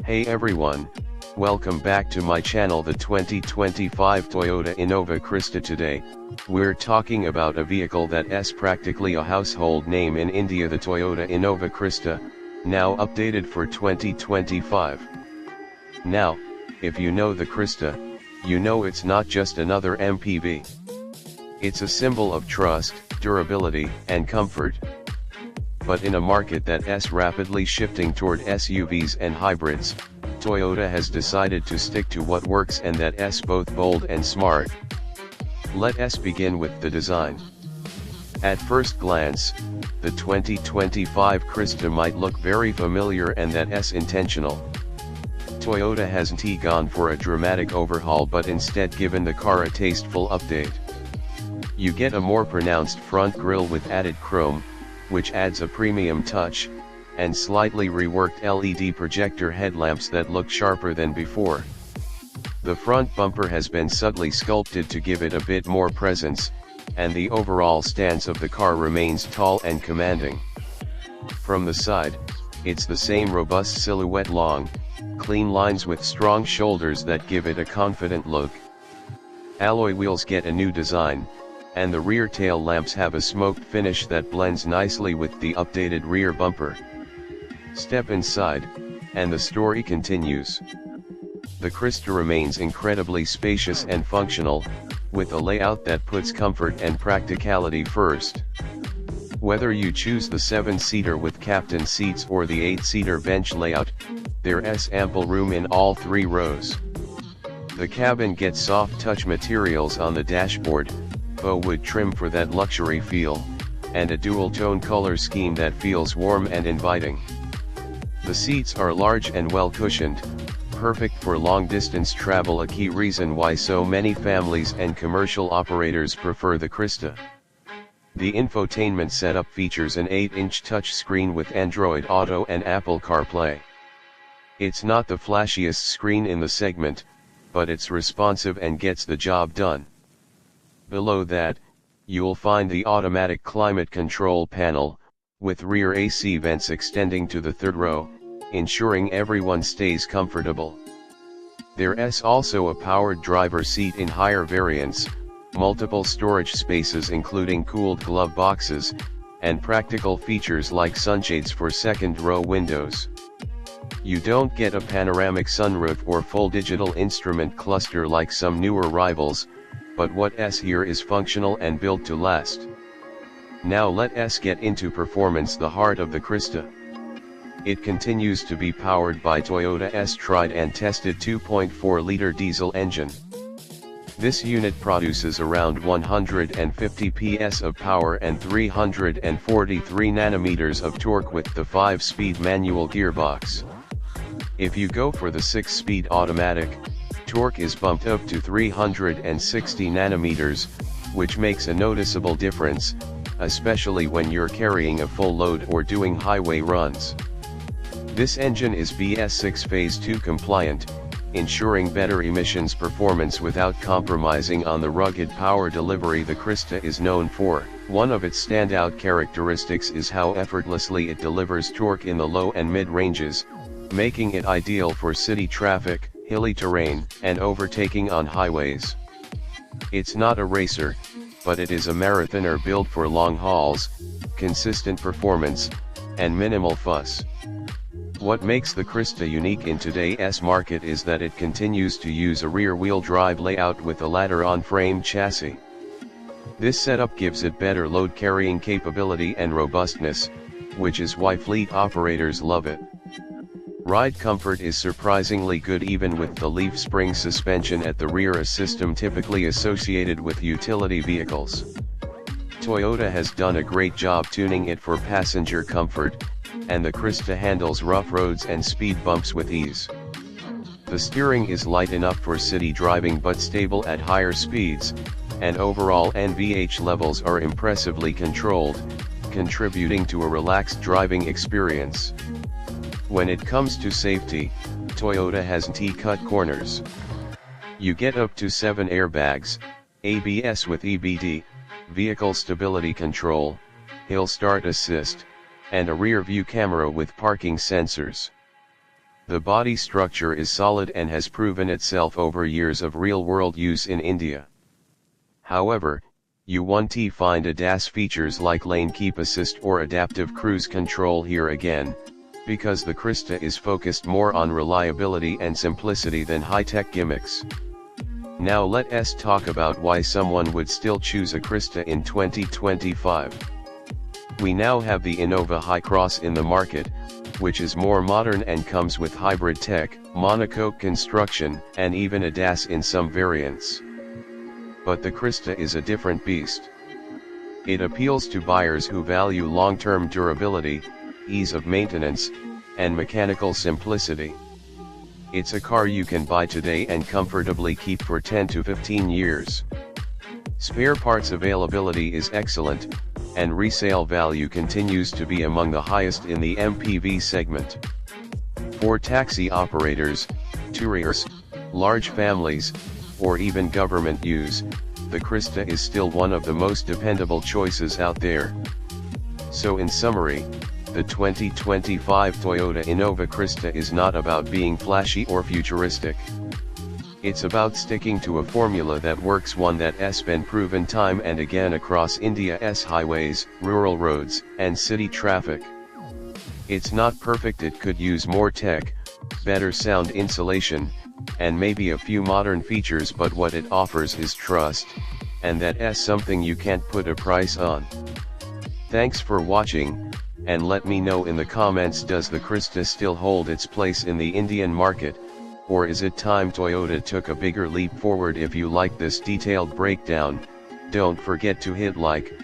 Hey everyone, welcome back to my channel, the 2025 Toyota Innova Crysta. Today, we're talking about a vehicle that's practically a household name in India, the Toyota Innova Crysta, now updated for 2025. Now, if you know the Crysta, you know it's not just another MPV. It's a symbol of trust, durability, and comfort. But in a market that's rapidly shifting toward SUVs and hybrids, Toyota has decided to stick to what works and that's both bold and smart. Let us begin with the design. At first glance, the 2025 Crysta might look very familiar, and that's intentional. Toyota hasn't gone for a dramatic overhaul but instead given the car a tasteful update. You get a more pronounced front grille with added chrome, which adds a premium touch, and slightly reworked LED projector headlamps that look sharper than before. The front bumper has been subtly sculpted to give it a bit more presence, and the overall stance of the car remains tall and commanding. From the side, it's the same robust silhouette, long, clean lines with strong shoulders that give it a confident look. Alloy wheels get a new design, and the rear tail lamps have a smoked finish that blends nicely with the updated rear bumper. Step inside, and the story continues. The Crysta remains incredibly spacious and functional, with a layout that puts comfort and practicality first. Whether you choose the 7-seater with captain seats or the 8-seater bench layout, there's ample room in all 3 rows. The cabin gets soft touch materials on the dashboard, faux wood trim for that luxury feel, and a dual-tone color scheme that feels warm and inviting. The seats are large and well cushioned, perfect for long-distance travel, a key reason why so many families and commercial operators prefer the Crysta. The infotainment setup features an 8-inch touchscreen with Android Auto and Apple CarPlay. It's not the flashiest screen in the segment, but it's responsive and gets the job done. Below that, you'll find the automatic climate control panel, with rear AC vents extending to the 3rd row, ensuring everyone stays comfortable. There's also a powered driver's seat in higher variants, multiple storage spaces including cooled glove boxes, and practical features like sunshades for 2nd row windows. You don't get a panoramic sunroof or full digital instrument cluster like some newer rivals, but what's here is functional and built to last. Now let us get into performance, the heart of the Crysta. It continues to be powered by Toyota's tried and tested 2.4-liter diesel engine. This unit produces around 150 PS of power and 343 Nm of torque with the 5-speed manual gearbox. If you go for the 6-speed automatic, torque is bumped up to 360 Nm, which makes a noticeable difference, especially when you're carrying a full load or doing highway runs. This engine is BS6 Phase 2 compliant, ensuring better emissions performance without compromising on the rugged power delivery the Crysta is known for. One of its standout characteristics is how effortlessly it delivers torque in the low and mid ranges, making it ideal for city traffic, hilly terrain, and overtaking on highways. It's not a racer, but it is a marathoner built for long hauls, consistent performance, and minimal fuss. What makes the Crysta unique in today's market is that it continues to use a rear-wheel drive layout with a ladder-on-frame chassis. This setup gives it better load-carrying capability and robustness, which is why fleet operators love it. Ride comfort is surprisingly good even with the leaf spring suspension at the rear, a system typically associated with utility vehicles. Toyota has done a great job tuning it for passenger comfort, and the Crysta handles rough roads and speed bumps with ease. The steering is light enough for city driving but stable at higher speeds, and overall NVH levels are impressively controlled, contributing to a relaxed driving experience. When it comes to safety, Toyota hasn't cut corners. You get up to 7 airbags, ABS with EBD, vehicle stability control, hill start assist, and a rear view camera with parking sensors. The body structure is solid and has proven itself over years of real-world use in India. However, you won't find ADAS features like lane keep assist or adaptive cruise control here again, because the Crysta is focused more on reliability and simplicity than high-tech gimmicks. Now let us talk about why someone would still choose a Crysta in 2025. We now have the Innova Crysta in the market, which is more modern and comes with hybrid tech, monocoque construction, and even ADAS in some variants. But the Crysta is a different beast. It appeals to buyers who value long-term durability, ease of maintenance, and mechanical simplicity. It's a car you can buy today and comfortably keep for 10 to 15 years. Spare parts availability is excellent, and resale value continues to be among the highest in the MPV segment. For taxi operators, tourists, large families, or even government use, the Crysta is still one of the most dependable choices out there. So in summary, the 2025 Toyota Innova Crysta is not about being flashy or futuristic. It's about sticking to a formula that works, one that has been proven time and again across India's highways, rural roads, and city traffic. It's not perfect, it could use more tech, better sound insulation, and maybe a few modern features, but what it offers is trust, and that's something you can't put a price on. Thanks for watching, and let me know in the comments, does the Crysta still hold its place in the Indian market, or is it time Toyota took a bigger leap forward? If you like this detailed breakdown, don't forget to hit like,